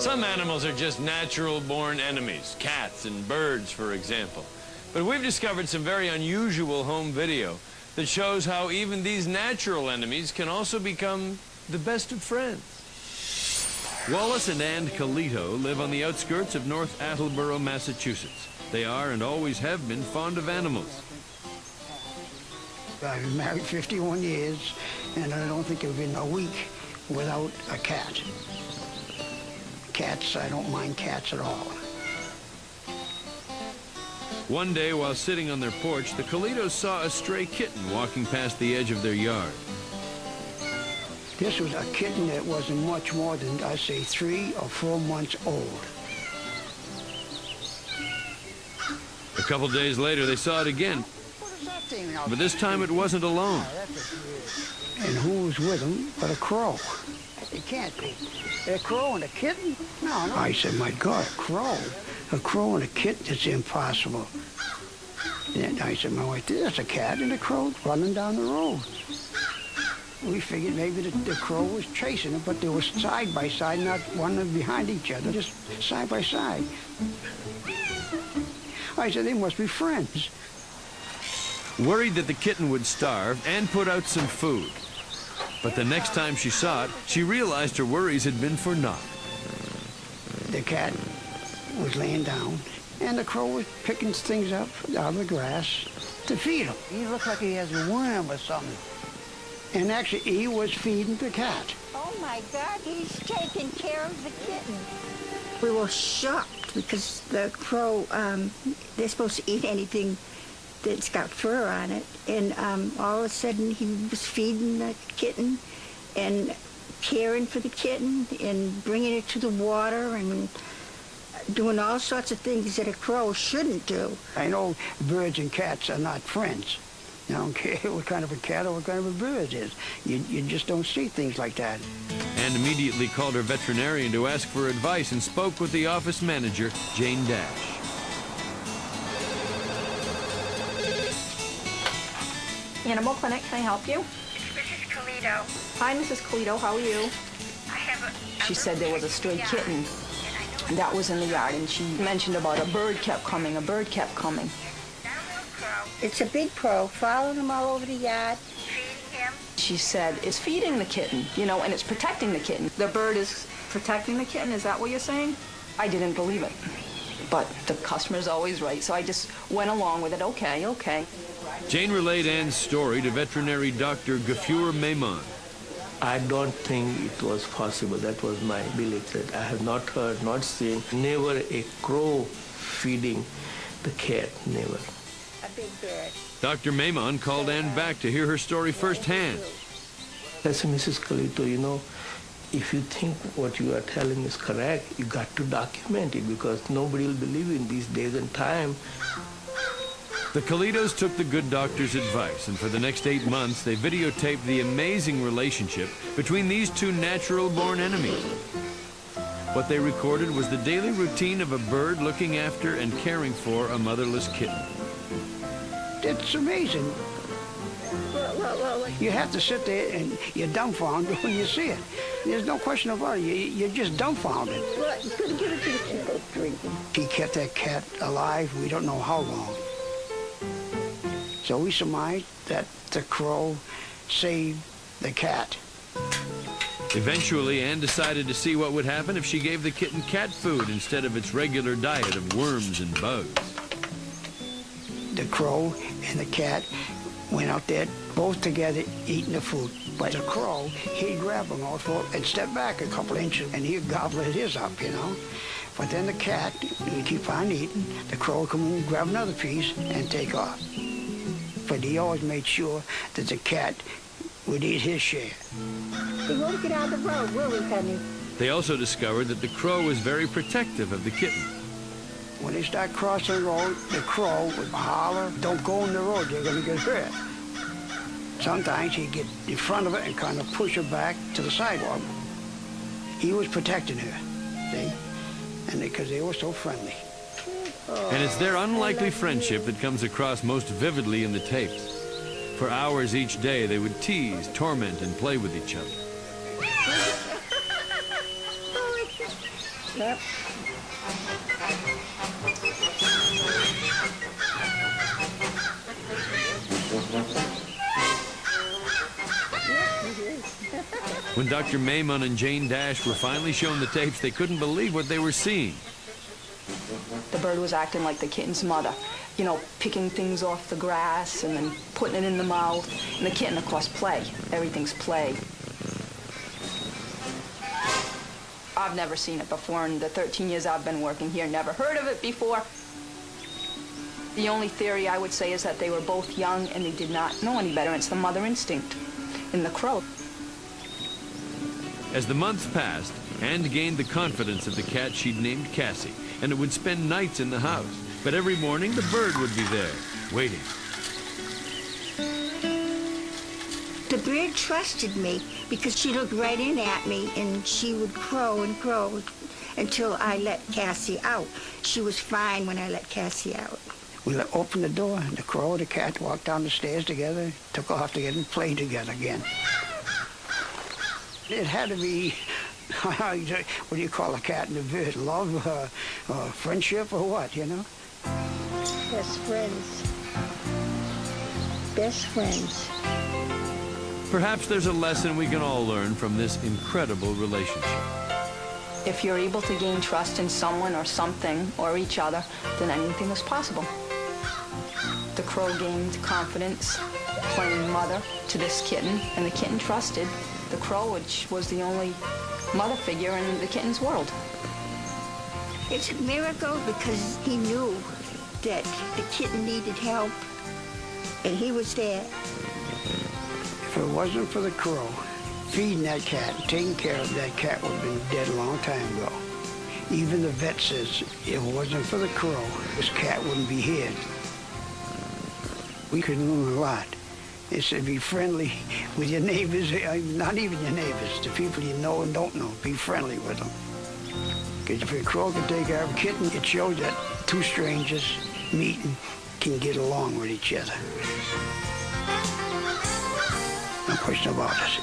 Some animals are just natural-born enemies, cats and birds, for example. But we've discovered some very unusual home video that shows how even these natural enemies can also become the best of friends. Wallace and Ann Calito live on the outskirts of North Attleboro, Massachusetts. They are and always have been fond of animals. I've been married 51 years, and I don't think I've been a week without a cat. Cats, I don't mind cats at all. One day, while sitting on their porch, the Calitos saw a stray kitten walking past the edge of their yard. This was a kitten that wasn't much more than, I'd say, 3 or 4 months old. A couple days later, they saw it again, but this time it wasn't alone. And who was with him but a crow? It can't be. A crow and a kitten? No. I said, my God, a crow? A crow and a kitten? It's impossible. And I said, my wife, there's a cat and a crow running down the road. We figured maybe the crow was chasing it, but they were side by side, not one behind each other, just side by side. I said, they must be friends. Worried that the kitten would starve, Ann put out some food. But the next time she saw it, she realized her worries had been for naught. The cat was laying down, and the crow was picking things up out of the grass to feed him. He looked like he has a worm or something. And actually, he was feeding the cat. Oh, my God, he's taking care of the kitten. We were shocked because the crow, they're supposed to eat anything that's got fur on it. And all of a sudden, he was feeding the kitten and caring for the kitten and bringing it to the water and doing all sorts of things that a crow shouldn't do. I know birds and cats are not friends. I don't care what kind of a cat or what kind of a bird it is. You just don't see things like that. Ann immediately called her veterinarian to ask for advice and spoke with the office manager, Jane Dash. Animal Clinic, can I help you? Mrs. Calito. Hi, Mrs. Calito, how are you? I have She said there was a stray kitten that was in the yard, and she mentioned about a bird kept coming, a bird kept coming. It's a big crow, following him all over the yard. Feeding him. She said it's feeding the kitten, you know, and it's protecting the kitten. The bird is protecting the kitten, is that what you're saying? I didn't believe it, but the customer's always right, so I just went along with it. Okay, okay. Jane relayed Ann's story to veterinary Dr. Gafur Maimon. I don't think it was possible. That was my belief, that I have not heard, not seen, never a crow feeding the cat, never. A big bird. Dr. Maimon called Ann back to hear her story firsthand. I said, Mrs. Calito, you know, if you think what you are telling is correct, you got to document it, because nobody will believe in these days and time. The Calitos took the good doctor's advice, and for the next 8 months, they videotaped the amazing relationship between these two natural-born enemies. What they recorded was the daily routine of a bird looking after and caring for a motherless kitten. It's amazing. You have to sit there and you're dumbfounded when you see it. There's no question about it. You're just dumbfounded. He kept that cat alive, we don't know how long. So we surmised that the crow saved the cat. Eventually, Ann decided to see what would happen if she gave the kitten cat food instead of its regular diet of worms and bugs. The crow and the cat went out there, both together, eating the food. But the crow, he'd grab a mouthful and step back a couple inches, and he'd gobble his up, you know. But then the cat, he'd keep on eating. The crow would come in, grab another piece, and take off. But he always made sure that the cat would eat his share. We won't get out of the road, will we, honey? They also discovered that the crow was very protective of the kitten. When they start crossing the road, the crow would holler, don't go in the road, you're going to get hurt. Sometimes he'd get in front of it and kind of push her back to the sidewalk. He was protecting her, see? And because they were so friendly. And it's their unlikely friendship that comes across most vividly in the tapes. For hours each day, they would tease, torment, and play with each other. Yep. When Dr. Maymun and Jane Dash were finally shown the tapes, they couldn't believe what they were seeing. The bird was acting like the kitten's mother, you know, picking things off the grass and then putting it in the mouth. And the kitten, of course, play. Everything's play. I've never seen it before in the 13 years I've been working here. Never heard of it before. The only theory I would say is that they were both young and they did not know any better. It's the mother instinct in the crow. As the months passed, Anne gained the confidence of the cat she'd named Cassie, and it would spend nights in the house. But every morning, the bird would be there, waiting. The bird trusted me because she looked right in at me and she would crow and crow until I let Cassie out. She was fine when I let Cassie out. We opened the door and the crow and the cat walked down the stairs together, took off together and played together again. It had to be, what do you call a cat and a bird? Love, friendship, or what, you know? Best friends. Best friends. Perhaps there's a lesson we can all learn from this incredible relationship. If you're able to gain trust in someone or something or each other, then anything is possible. The crow gained confidence playing mother to this kitten, and the kitten trusted the crow, which was the only mother figure in the kitten's world. It's a miracle because he knew that the kitten needed help, and he was there. If it wasn't for the crow feeding that cat, taking care of that cat would have been dead a long time ago. Even the vet says if it wasn't for the crow, this cat wouldn't be here. We could learn a lot. It said be friendly with your neighbors, not even your neighbors, the people you know and don't know. Be friendly with them. Because if a crow can take care of a kitten, it shows that two strangers meeting can get along with each other. No question about it.